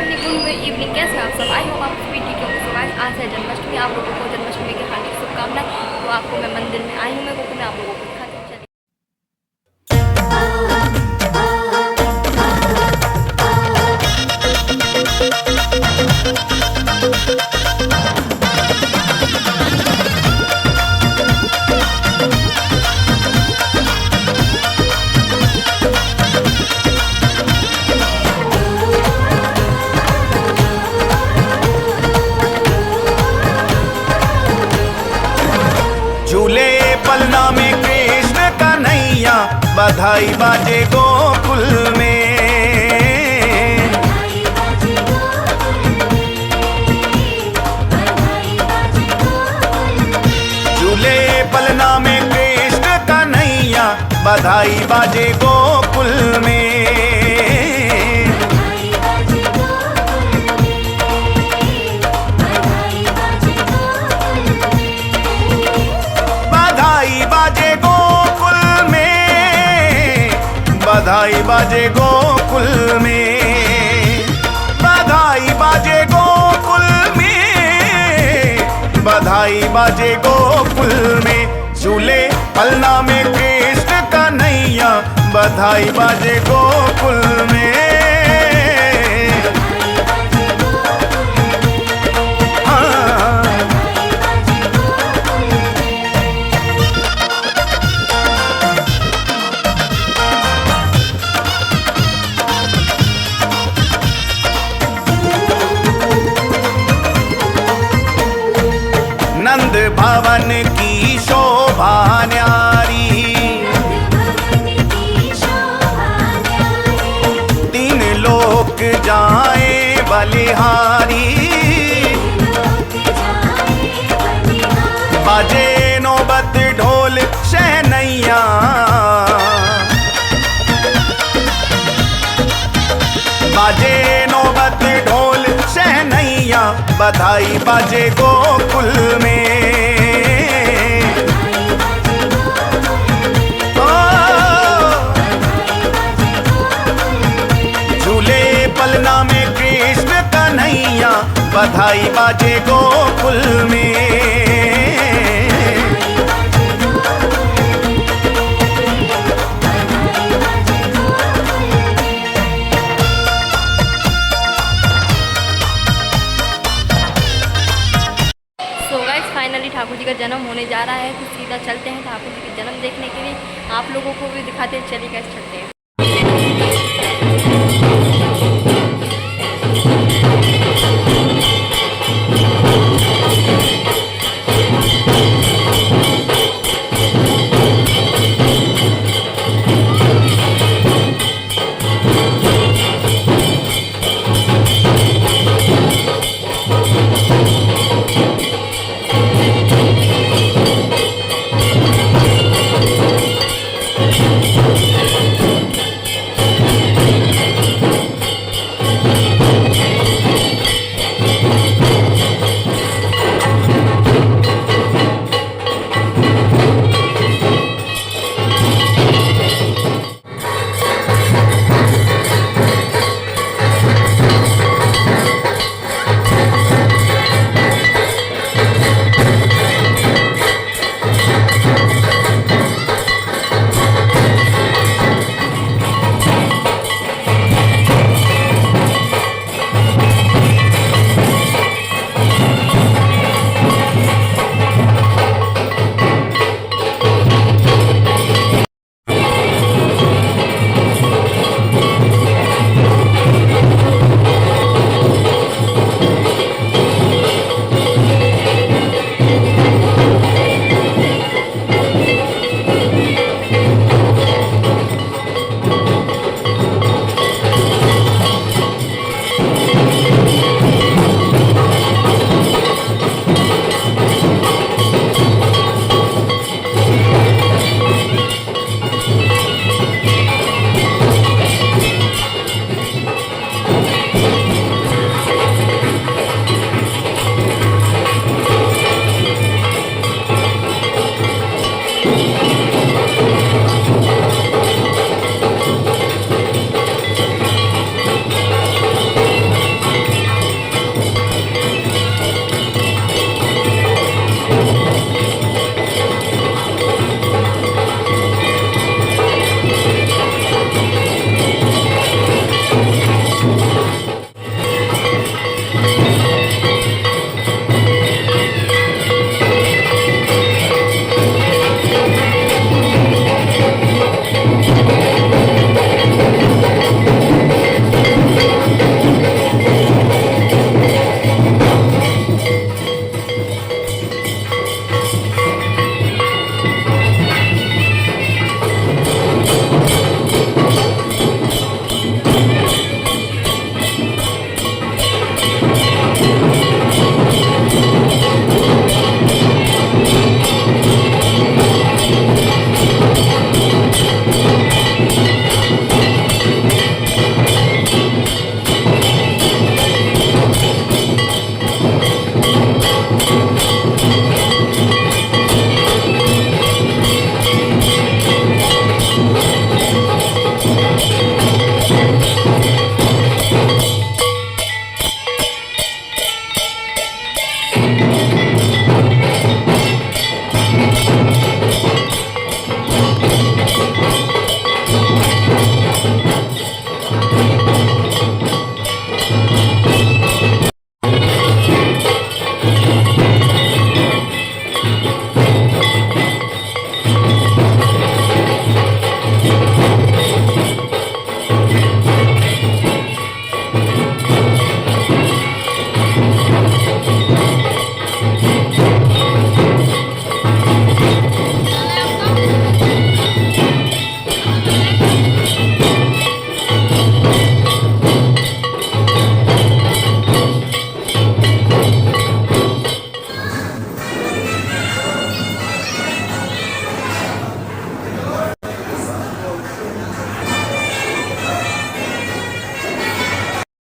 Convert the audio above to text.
Morning, good evening, कैसे आप सब? आई होप आप सभी ठीक होंगे। सो गाइस, आज है जन्माष्टमी। आप लोगों को जन्माष्टमी की हार्दिक शुभकामनाएं। तो आपको मैं मंदिर में आई हूँ, मैं आप लोगों को दिखाती हूँ। चलिए। झूले पलना में कृष्ण कन्हैया, बधाई बाजे गोकुल में। झूले पलना में कृष्ण कन्हैया, बधाई बाजे गोकुल में। बधाई बाजे गोकुल में, बधाई बाजे गोकुल में, बधाई बाजे गोकुल में, बधाई बाजे गोकुल में। झूले पलना में कृष्ण कन्हैया, बधाई बाजे गोकुल में। नंद भवन की शोभा न्यारी, तीन लोक जाए बलिहारी। बाजे नौबत ढोल शहनैया, बाजे नौबत ढोल शहनैया, बधाई बाजे गोकुल में। झूले पलना में कृष्ण कन्हैया, बधाई बाजे गोकुल में। फाइनली ठाकुर जी का जन्म होने जा रहा है, तो सीधा चलते हैं ठाकुर जी के जन्म देखने के लिए। आप लोगों को भी दिखाते हैं। चलिए गाइस, चलते हैं।